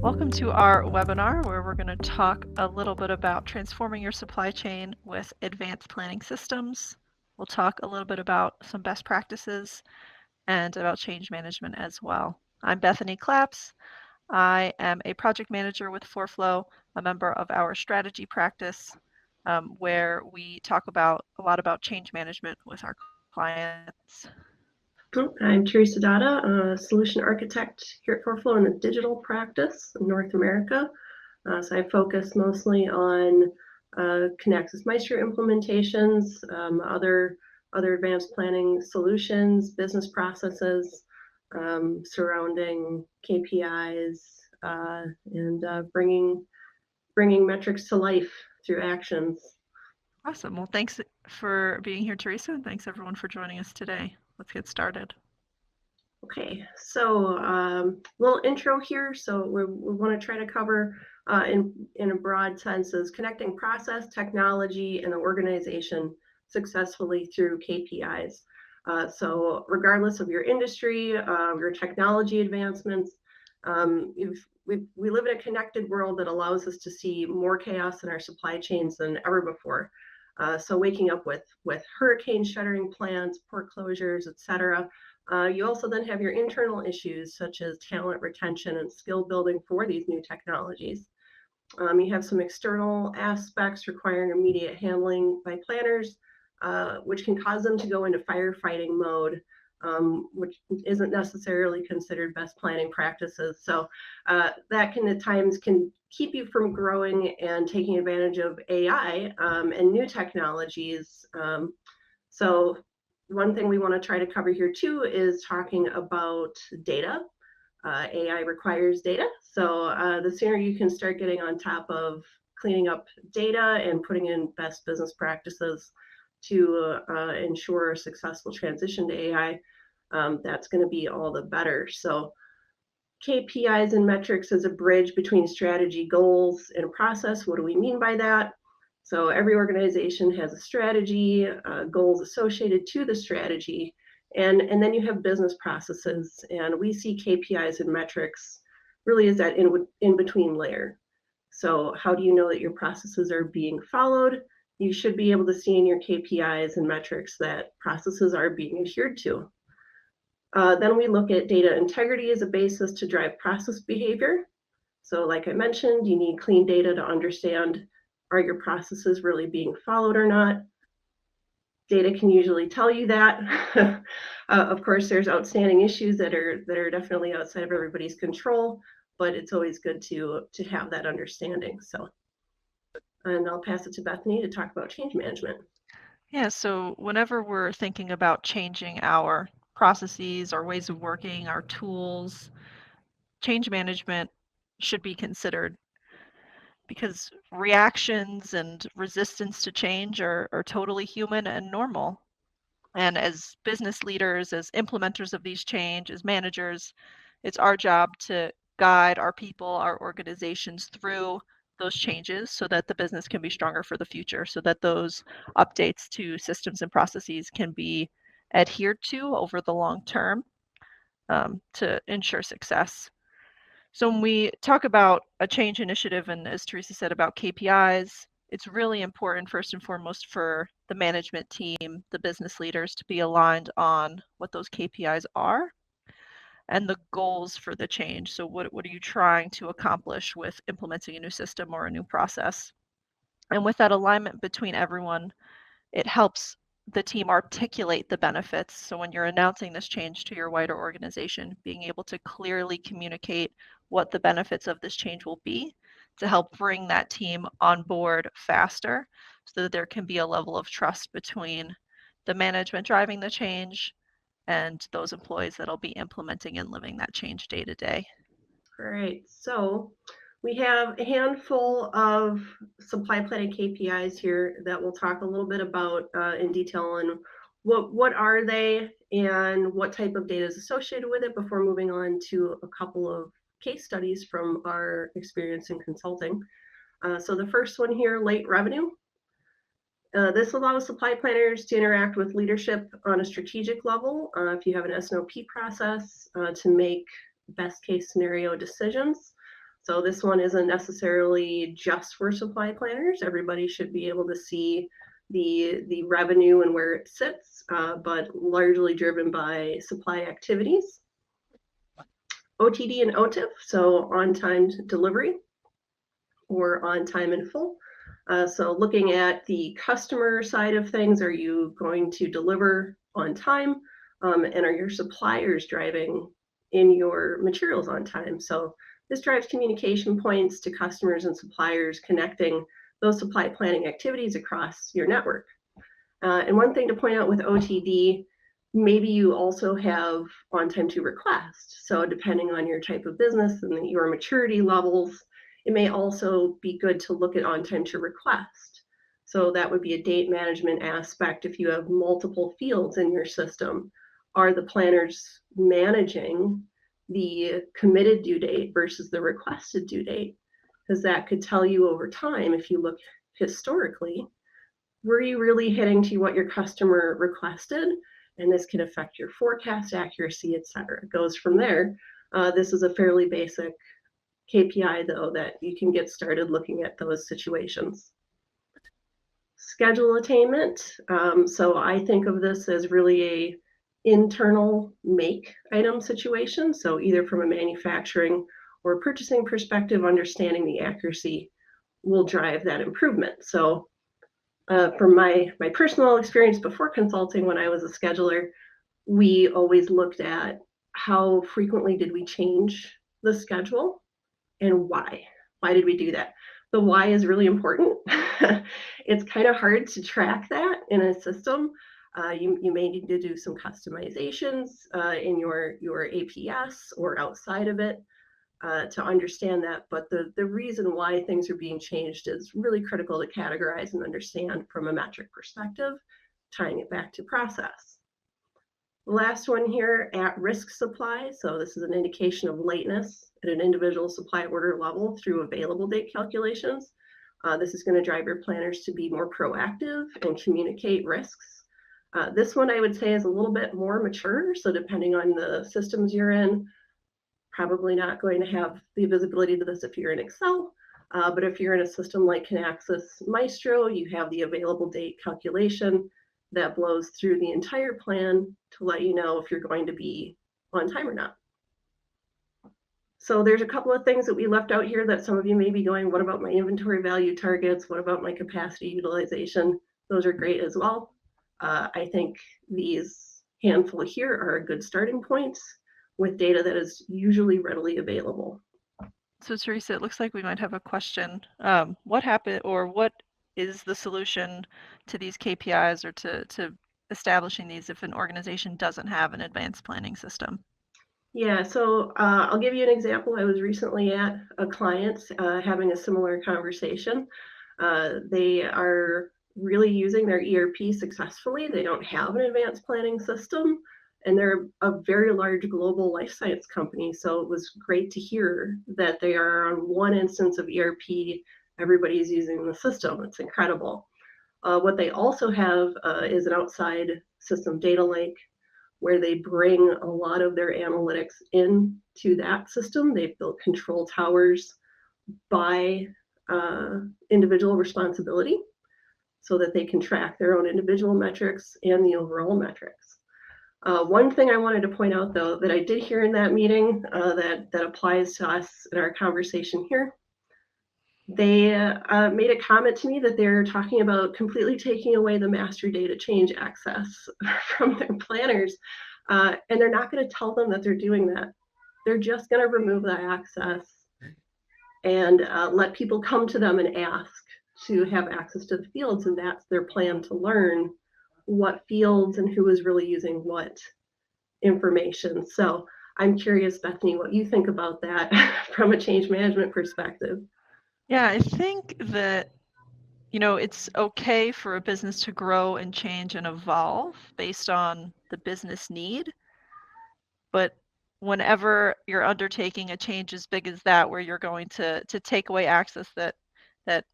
Welcome to our webinar where we're going to talk a little bit about transforming your supply chain with advanced planning systems. We'll talk a little bit about some best practices and about change management as well. I'm Bethany Claps. I am a project manager with FourFlow, a member of our strategy practice, where we talk about a lot about change management with our clients. I'm Teresa Dada, a solution architect here at FourFlow in the digital practice in North America. So I focus mostly on Kinaxis Maestro implementations, other advanced planning solutions, business processes surrounding KPIs, and bringing metrics to life through actions. Awesome. Well, thanks for being here, Teresa, and thanks everyone for joining us today. Let's get started. Okay, so little intro here. So we want to try to cover in a broad sense is connecting process, technology, and the organization successfully through KPIs. So regardless of your industry, your technology advancements, we live in a connected world that allows us to see more chaos in our supply chains than ever before. So waking up with hurricanes shuttering plants, port closures, et cetera. You also then have your internal issues such as talent retention and skill building for these new technologies. You have some external aspects requiring immediate handling by planners, which can cause them to go into firefighting mode, which isn't necessarily considered best planning practices. So that can at times can keep you from growing and taking advantage of AI and new technologies. So one thing we want to try to cover here too is talking about data. AI requires data. So the sooner you can start getting on top of cleaning up data and putting in best business practices to ensure a successful transition to AI, that's going to be all the better. So KPIs and metrics as a bridge between strategy, goals, and process. What do we mean by that? So every organization has a strategy, goals associated to the strategy, and then you have business processes. And we see KPIs and metrics really as that in between layer. So how do you know that your processes are being followed? You should be able to see in your KPIs and metrics that processes are being adhered to. Then we look at data integrity as a basis to drive process behavior. So like I mentioned, you need clean data to understand, are your processes really being followed or not? Data can usually tell you that. Of course, there's outstanding issues that are definitely outside of everybody's control, but it's always good to have that understanding. So, and I'll pass it to Bethany to talk about change management. Yeah, so whenever we're thinking about changing our processes, our ways of working, our tools, change management should be considered because reactions and resistance to change are totally human and normal. And as business leaders, as implementers of these change, as managers, it's our job to guide our people, our organizations through those changes so that the business can be stronger for the future, so that those updates to systems and processes can be adhered to over the long term to ensure success. So when we talk about a change initiative, and as Teresa said about KPIs, it's really important first and foremost for the management team, the business leaders to be aligned on what those KPIs are and the goals for the change. So what are you trying to accomplish with implementing a new system or a new process? And with that alignment between everyone, it helps the team articulate the benefits. So when you're announcing this change to your wider organization, being able to clearly communicate what the benefits of this change will be to help bring that team on board faster so that there can be a level of trust between the management driving the change and those employees that'll be implementing and living that change day to day. Great. So we have a handful of supply planning KPIs here that we'll talk a little bit about in detail on what are they and what type of data is associated with it before moving on to a couple of case studies from our experience in consulting. So the first one here, late revenue. This allows supply planners to interact with leadership on a strategic level. If you have an S&OP process to make best case scenario decisions. So this one isn't necessarily just for supply planners. Everybody should be able to see the revenue and where it sits, but largely driven by supply activities. OTD and OTIF, so on time delivery or on time in full. So looking at the customer side of things, are you going to deliver on time? And are your suppliers driving in your materials on time? So this drives communication points to customers and suppliers, connecting those supply planning activities across your network. And one thing to point out with OTD, maybe you also have on time to request. So depending on your type of business and your maturity levels, it may also be good to look at on time to request. So that would be a date management aspect. If you have multiple fields in your system, are the planners managing the committed due date versus the requested due date? Because that could tell you over time, if you look historically, were you really hitting to what your customer requested? And this can affect your forecast accuracy, et cetera. It goes from there. This is a fairly basic KPI, though, that you can get started looking at those situations. Schedule attainment. So I think of this as really a internal make item situation. So either from a manufacturing or purchasing perspective, understanding the accuracy will drive that improvement. So from my personal experience before consulting, when I was a scheduler, we always looked at how frequently did we change the schedule and why. Why did we do that? The why is really important. It's kind of hard to track that in a system. You may need to do some customizations in your APS or outside of it to understand that. But the reason why things are being changed is really critical to categorize and understand from a metric perspective, tying it back to process. The last one here, at-risk supply. So this is an indication of lateness at an individual supply order level through available date calculations. This is going to drive your planners to be more proactive and communicate risks. This one I would say is a little bit more mature. So depending on the systems you're in, probably not going to have the visibility to this if you're in Excel. But if you're in a system like Kinaxis Maestro, you have the available date calculation that blows through the entire plan to let you know if you're going to be on time or not. So there's a couple of things that we left out here that some of you may be going, what about my inventory value targets? What about my capacity utilization? Those are great as well. I think these handful here are good starting points with data that is usually readily available. So Teresa, it looks like we might have a question. What happened, or what is the solution to these KPIs or to establishing these if an organization doesn't have an advanced planning system? Yeah, so I'll give you an example. I was recently at a client having a similar conversation. They are really using their ERP successfully. They don't have an advanced planning system, and they're a very large global life science company. So it was great to hear that they are on one instance of ERP. Everybody's using the system. It's incredible. What they also have is an outside system data lake where they bring a lot of their analytics into that system. They've built control towers by individual responsibility so that they can track their own individual metrics and the overall metrics. One thing I wanted to point out, though, that I did hear in that meeting that applies to us in our conversation here, they made a comment to me that they're talking about completely taking away the master data change access from their planners. And they're not going to tell them that they're doing that. They're just going to remove that access and let people come to them and ask to have access to the fields. And that's their plan, to learn what fields and who is really using what information. So I'm curious, Bethany, what you think about that from a change management perspective. Yeah, I think that, it's okay for a business to grow and change and evolve based on the business need. But whenever you're undertaking a change as big as that, where you're going to take away access that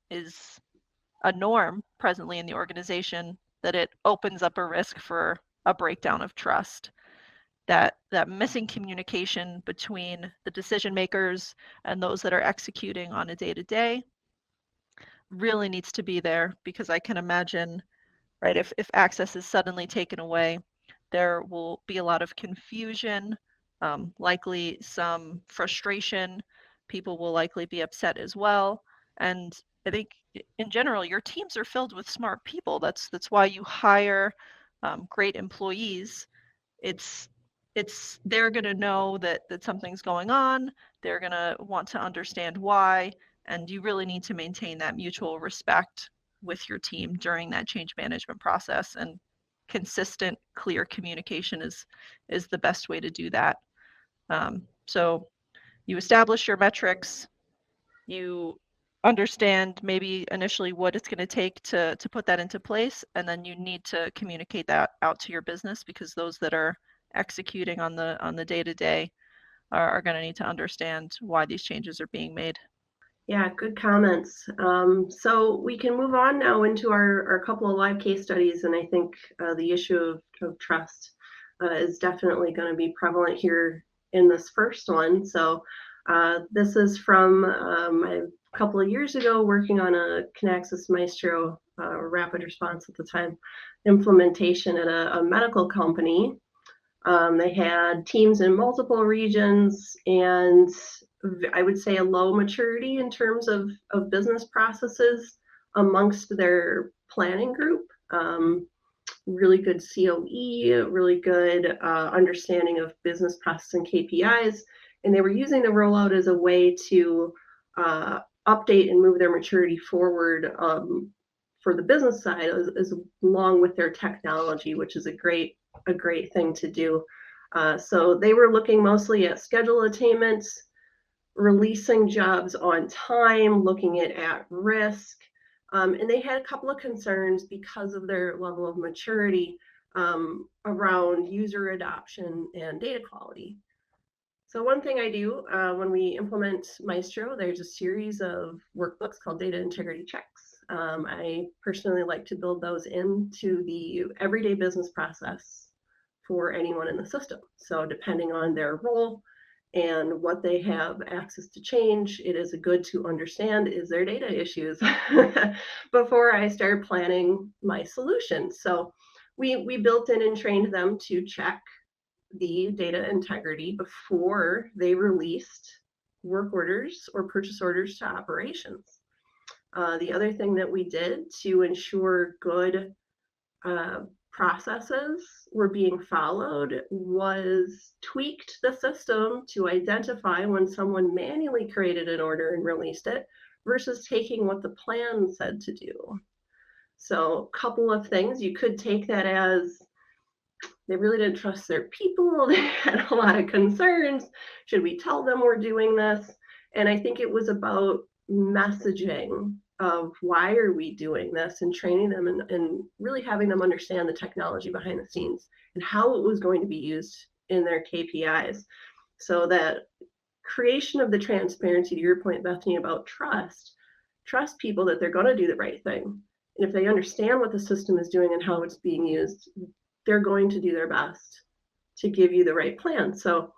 is a norm presently in the organization, that it opens up a risk for a breakdown of trust. that missing communication between the decision makers and those that are executing on a day-to-day really needs to be there, because I can imagine, right, if access is suddenly taken away, there will be a lot of confusion, likely some frustration. People will likely be upset as well. And I think in general, your teams are filled with smart people. That's why you hire great employees. It's they're going to know that something's going on. They're going to want to understand why, and you really need to maintain that mutual respect with your team during that change management process. And consistent, clear communication is the best way to do that. So you establish your metrics, you understand maybe initially what it's going to take to put that into place, and then you need to communicate that out to your business, because those that are executing on the day-to-day are going to need to understand why these changes are being made. Yeah, good comments. So we can move on now into our couple of live case studies, and I think the issue of trust is definitely going to be prevalent here in this first one. So this is from a couple of years ago, working on a Kinaxis Maestro rapid response at the time implementation at a medical company. They had teams in multiple regions, and I would say a low maturity in terms of business processes amongst their planning group. Really good COE, really good understanding of business process and KPIs. And they were using the rollout as a way to update and move their maturity forward for the business side, as along with their technology, which is a great thing to do. So they were looking mostly at schedule attainments, releasing jobs on time, looking at risk. And they had a couple of concerns because of their level of maturity around user adoption and data quality. So one thing I do when we implement Maestro, there's a series of workbooks called data integrity checks. I personally like to build those into the everyday business process for anyone in the system. So depending on their role and what they have access to change, it is good to understand, is there data issues before I start planning my solution. So we built in and trained them to check the data integrity before they released work orders or purchase orders to operations. The other thing that we did to ensure good processes were being followed was tweaked the system to identify when someone manually created an order and released it versus taking what the plan said to do. So a couple of things, you could take that as they really didn't trust their people. They had a lot of concerns. Should we tell them we're doing this? And I think it was about messaging of why are we doing this, and training them, and really having them understand the technology behind the scenes and how it was going to be used in their KPIs. So that creation of the transparency, to your point, Bethany, about trust people that they're going to do the right thing. And if they understand what the system is doing and how it's being used, they're going to do their best to give you the right plan. So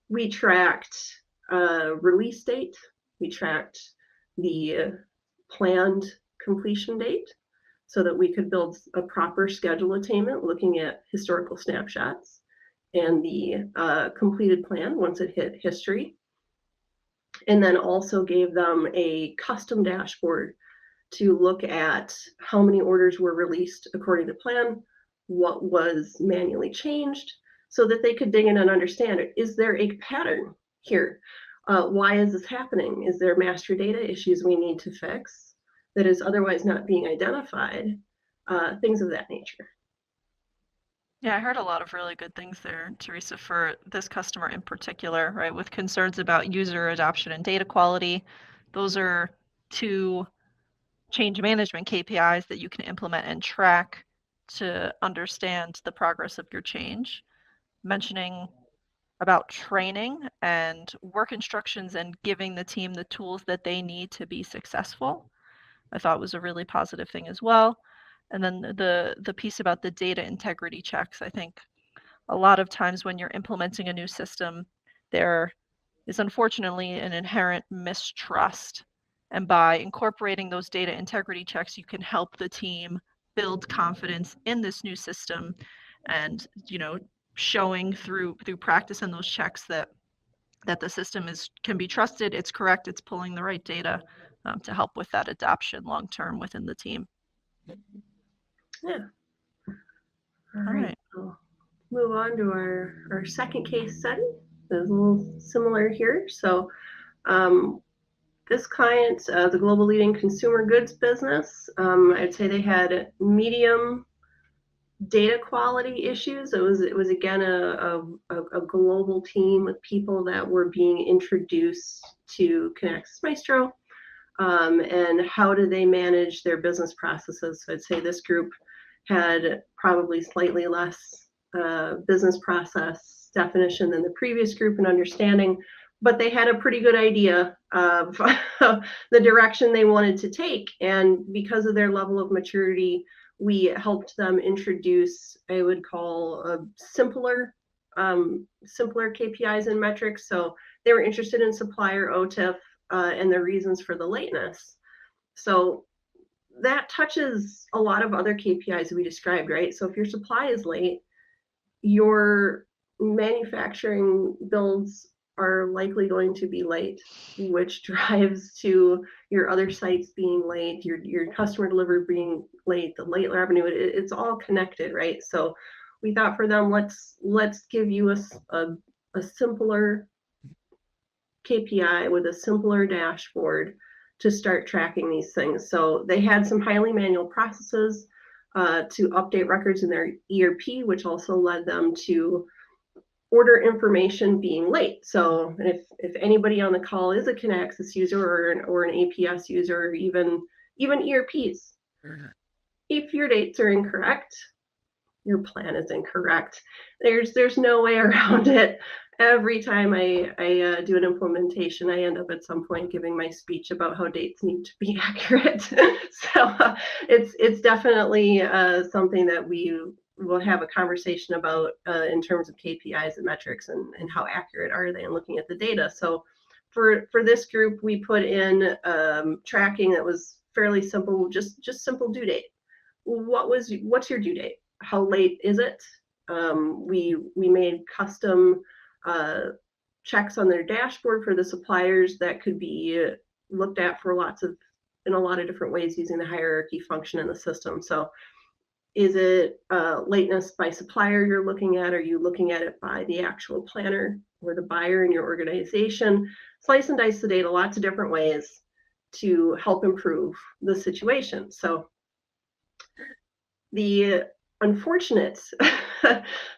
we tracked release date, we tracked the planned completion date, so that we could build a proper schedule attainment looking at historical snapshots and the completed plan once it hit history. And then also gave them a custom dashboard to look at how many orders were released according to plan, what was manually changed, so that they could dig in and understand it. Is there a pattern here? Why is this happening? Is there master data issues we need to fix that is otherwise not being identified? Things of that nature. Yeah, I heard a lot of really good things there, Teresa, for this customer in particular, right? With concerns about user adoption and data quality. Those are two change management KPIs that you can implement and track to understand the progress of your change. Mentioning about training and work instructions and giving the team the tools that they need to be successful, I thought was a really positive thing as well. And then the piece about the data integrity checks, I think a lot of times when you're implementing a new system, there is unfortunately an inherent mistrust. And by incorporating those data integrity checks, you can help the team build confidence in this new system and, showing through practice and those checks that the system can be trusted, it's correct, it's pulling the right data to help with that adoption long term within the team. Yeah. All All right. right. So move on to our second case study. It's a little similar here. So this client, the global leading consumer goods business, I'd say they had medium data quality issues. It was again a global team with people that were being introduced to Kinaxis Maestro, and how do they manage their business processes. So I'd say this group had probably slightly less business process definition than the previous group and understanding, but they had a pretty good idea of the direction they wanted to take. And because of their level of maturity, we helped them introduce, I would call, simpler KPIs and metrics. So they were interested in supplier OTIF and the reasons for the lateness. So that touches a lot of other KPIs we described, right? So if your supply is late, your manufacturing builds are likely going to be late, which drives to your other sites being late, your customer delivery being late, the late revenue. It's all connected, right? So we thought for them, let's give you a simpler KPI with a simpler dashboard to start tracking these things. So they had some highly manual processes to update records in their ERP, which also led them to order information being late. So if anybody on the call is a Kinaxis user or an APS user, or even ERPs, if your dates are incorrect, your plan is incorrect. There's no way around it. Every time I do an implementation, I end up at some point giving my speech about how dates need to be accurate. So it's definitely something that we will have a conversation about in terms of KPIs and metrics and how accurate are they in looking at the data. So for this group, we put in tracking that was fairly simple, just simple due date. What's your due date? How late is it? We made custom checks on their dashboard for the suppliers that could be looked at for in a lot of different ways using the hierarchy function in the system. So is it lateness by supplier you're looking at? Are you looking at it by the actual planner or the buyer in your organization? Slice and dice the data lots of different ways to help improve the situation. So the unfortunate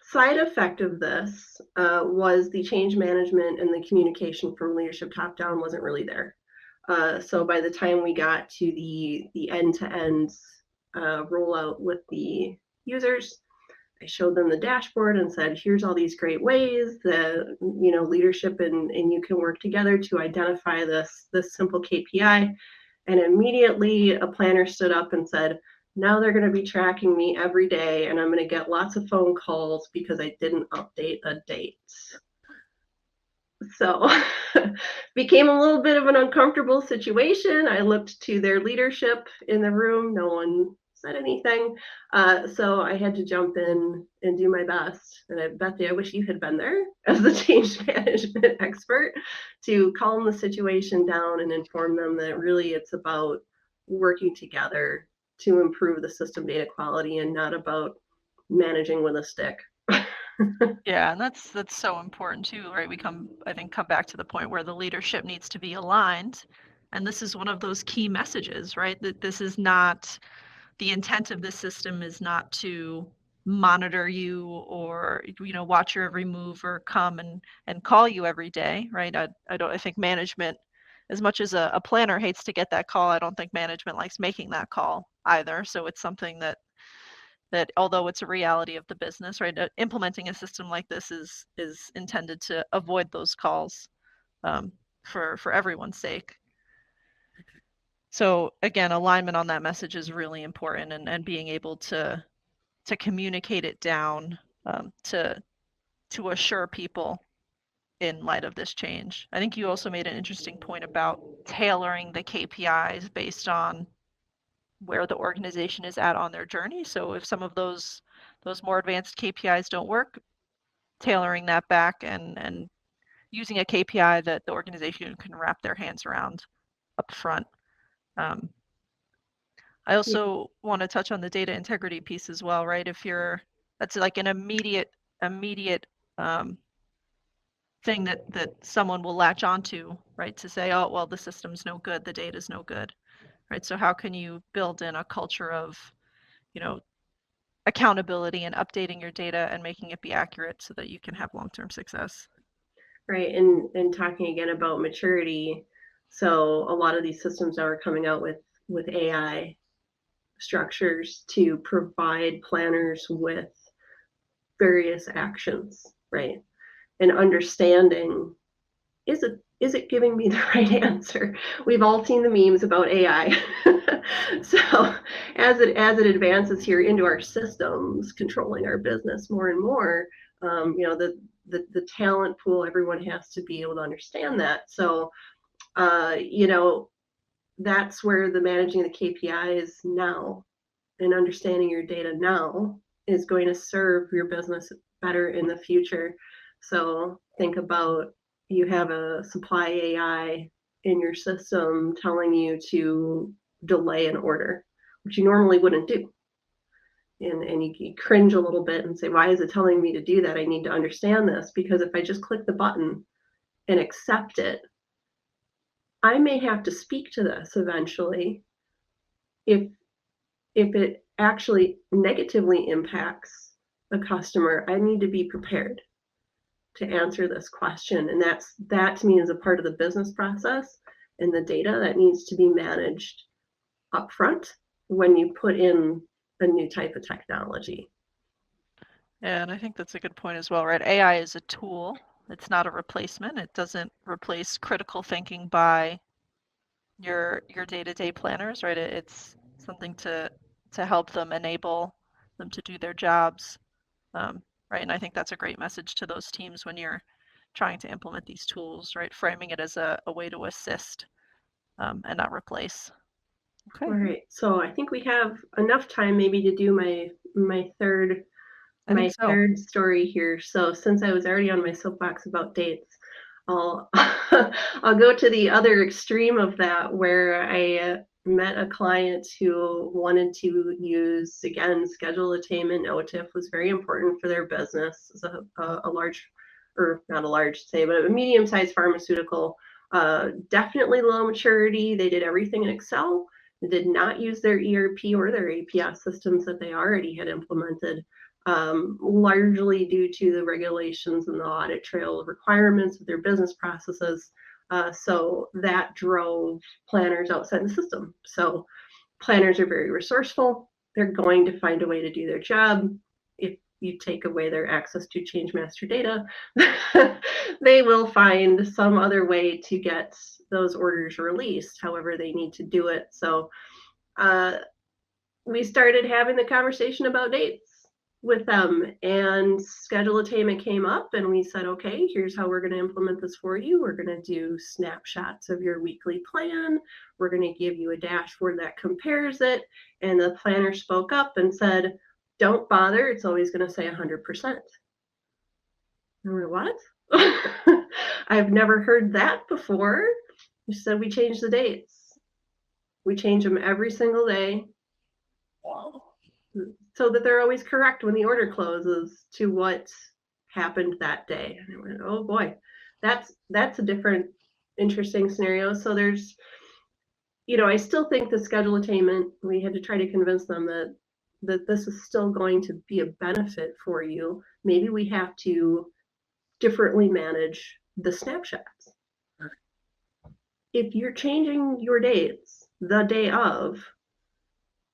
side effect of this was the change management and the communication from leadership top down wasn't really there. So by the time we got to the end-to-end rollout with the users, I showed them the dashboard and said, here's all these great ways that leadership and you can work together to identify this simple KPI. And immediately a planner stood up and said, now they're going to be tracking me every day and I'm going to get lots of phone calls because I didn't update a date. So became a little bit of an uncomfortable situation. I looked to their leadership in the room. No one said anything. So I had to jump in and do my best. And Betsy, I wish you had been there as the change management expert to calm the situation down and inform them that really it's about working together to improve the system data quality and not about managing with a stick. Yeah, and that's so important too, right? I think, come back to the point where the leadership needs to be aligned. And this is one of those key messages, right? That this is not the intent of this system is not to monitor you or watch your every move or come and call you every day, right? I think management, as much as a planner hates to get that call, I don't think management likes making that call either. So it's something that although it's a reality of the business, right? Implementing a system like this is intended to avoid those calls for everyone's sake. So again, alignment on that message is really important, and being able to communicate it down to to assure people in light of this change. I think you also made an interesting point about tailoring the KPIs based on where the organization is at on their journey. So if some of those more advanced KPIs don't work, tailoring that back and using a KPI that the organization can wrap their hands around up front. I Yeah. also want to touch on the data integrity piece as well, right? That's like an immediate thing that someone will latch onto, right? To say, oh, well, the system's no good, the data's no good, right? So how can you build in a culture of, you know, accountability and updating your data and making it be accurate so that you can have long-term success? Right. And talking again about maturity. So a lot of these systems now are coming out with AI structures to provide planners with various actions, right? And understanding, is it giving me the right answer? We've all seen the memes about AI. So as it advances here into our systems, controlling our business more and more, the talent pool, everyone has to be able to understand that. So that's where the managing the KPIs now and understanding your data now is going to serve your business better in the future. So think about, you have a supply AI in your system telling you to delay an order, which you normally wouldn't do. And you cringe a little bit and say, why is it telling me to do that? I need to understand this, because if I just click the button and accept it, I may have to speak to this eventually. If it actually negatively impacts a customer, I need to be prepared to answer this question. And that to me is a part of the business process and the data that needs to be managed upfront when you put in a new type of technology. And I think that's a good point as well, right? AI is a tool. It's not a replacement. It doesn't replace critical thinking by your day-to-day planners, right? It's something to help them enable them to do their jobs, right? And I think that's a great message to those teams when you're trying to implement these tools, right? Framing it as a way to assist and not replace. All Okay, right, so I think we have enough time maybe to do my third I think my so. third story here. So since I was already on my soapbox about dates, I'll I'll go to the other extreme of that, where I met a client who wanted to use, again, schedule attainment. OTIF was very important for their business. It's a large, or not a large, say, but a medium-sized pharmaceutical. Definitely low maturity. They did everything in Excel. They did not use their ERP or their APS systems that they already had implemented, largely due to the regulations and the audit trail requirements of their business processes. So that drove planners outside the system. So planners are very resourceful. They're going to find a way to do their job. If you take away their access to change master data, they will find some other way to get those orders released, however they need to do it. So we started having the conversation about dates with them, and schedule attainment came up, and we said, okay, here's how we're going to implement this for you. We're going to do snapshots of your weekly plan. We're going to give you a dashboard that compares it. And the planner spoke up and said, don't bother, it's always going to say 100%. And we're, what? I've never heard that before. She said, we change the dates. We change them every single day, so that they're always correct when the order closes to what happened that day. And I went, oh boy, that's a different, interesting scenario. So there's, I still think the schedule attainment, we had to try to convince them that this is still going to be a benefit for you. Maybe we have to differently manage the snapshots. If you're changing your dates the day of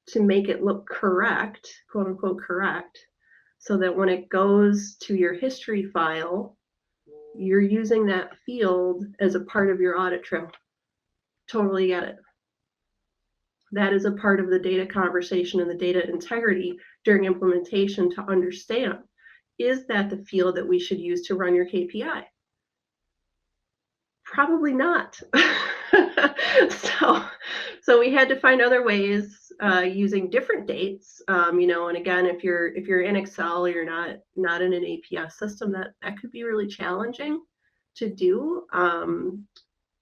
to make it look correct, quote unquote correct, so that when it goes to your history file, you're using that field as a part of your audit trail. Totally get it. That is a part of the data conversation and the data integrity during implementation, to understand is that the field that we should use to run your KPI? Probably not. so, so we had to find other ways using different dates. And again, if you're in Excel, you're not in an APS system, that could be really challenging to do.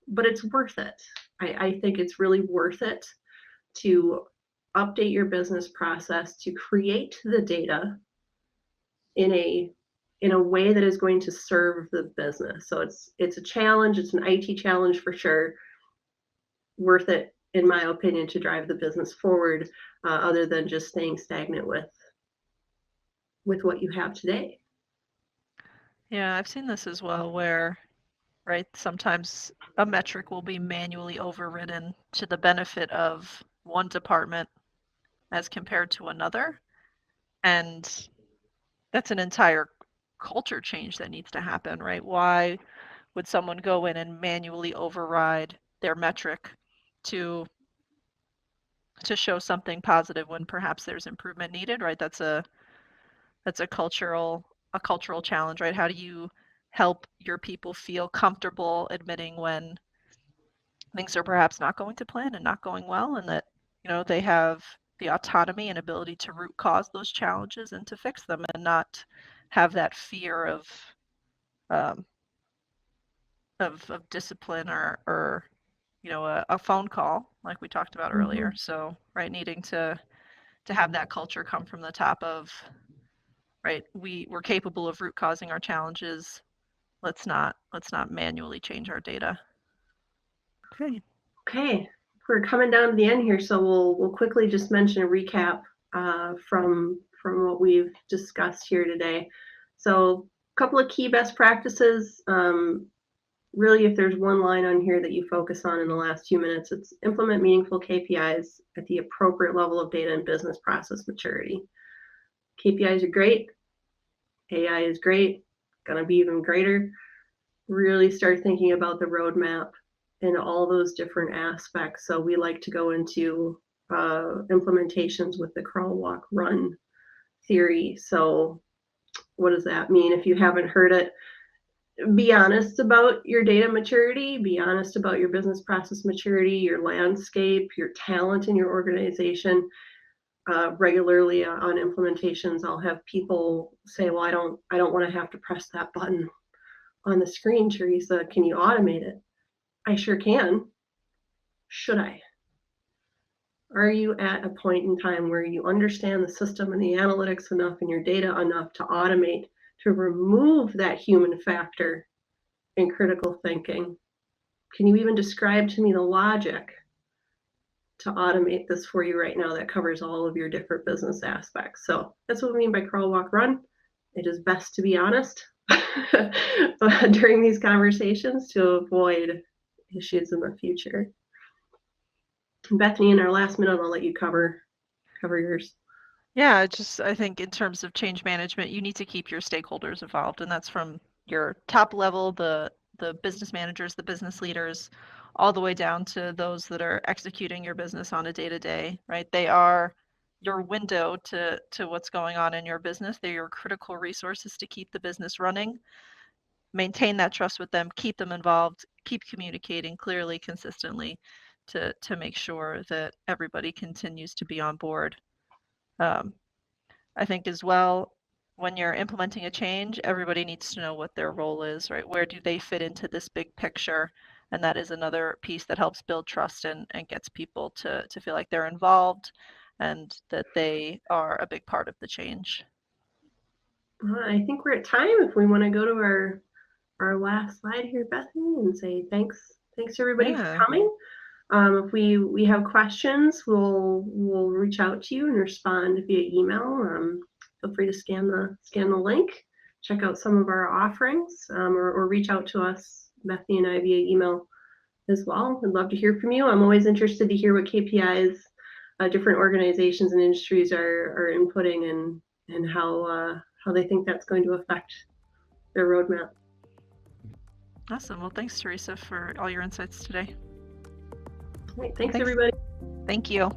But it's worth it. I think it's really worth it to update your business process to create the data in a way that is going to serve the business. So it's a challenge. It's an IT challenge for sure. Worth it, in my opinion, to drive the business forward, other than just staying stagnant with what you have today. Yeah, I've seen this as well where, right, sometimes a metric will be manually overridden to the benefit of one department as compared to another. And that's an entire culture change that needs to happen, right? Why would someone go in and manually override their metric to show something positive when perhaps there's improvement needed, right? That's a cultural challenge, right? How do you help your people feel comfortable admitting when things are perhaps not going to plan and not going well, and that they have the autonomy and ability to root cause those challenges and to fix them, and not have that fear um, of discipline or a phone call like we talked about earlier. Mm-hmm. So right, needing to have that culture come from the top of, right, we're capable of root causing our challenges. Let's not manually change our data. Okay. Okay, we're coming down to the end here, so we'll quickly just mention a recap from what we've discussed here today. So, a couple of key best practices. Really, if there's one line on here that you focus on in the last few minutes, it's implement meaningful KPIs at the appropriate level of data and business process maturity. KPIs are great. AI is great. Gonna be even greater. Really start thinking about the roadmap and all those different aspects. So we like to go into implementations with the crawl, walk, run theory. So what does that mean? If you haven't heard it, be honest about your data maturity, be honest about your business process maturity, your landscape, your talent in your organization. Regularly on implementations, I'll have people say, well, I don't want to have to press that button on the screen, Teresa. Can you automate it? I sure can. Should I? Are you at a point in time where you understand the system and the analytics enough and your data enough to automate, to remove that human factor in critical thinking? Can you even describe to me the logic to automate this for you right now that covers all of your different business aspects? So that's what we mean by crawl, walk, run. It is best to be honest during these conversations to avoid issues in the future. Bethany, in our last minute, I'll let you cover yours. Yeah, I think in terms of change management, you need to keep your stakeholders involved, and that's from your top level, the business managers, the business leaders, all the way down to those that are executing your business on a day-to-day, right? They are your window to what's going on in your business. They're your critical resources to keep the business running. Maintain that trust with them, keep them involved, keep communicating clearly, consistently, to make sure that everybody continues to be on board. Um, I think as well, when you're implementing a change, everybody needs to know what their role is, right? Where do they fit into this big picture? And that is another piece that helps build trust and gets people to feel like they're involved and that they are a big part of the change. I think we're at time. If we want to go to our last slide here, Bethany, and say thanks everybody for Yeah. coming. If we have questions, we'll reach out to you and respond via email. Feel free to scan the link, check out some of our offerings, or reach out to us, Bethany and I, via email as well. I'd love to hear from you. I'm always interested to hear what KPIs different organizations and industries are inputting, and how they think that's going to affect their roadmap. Awesome. Well, thanks, Teresa, for all your insights today. All right, thanks Thanks. everybody. Thank you.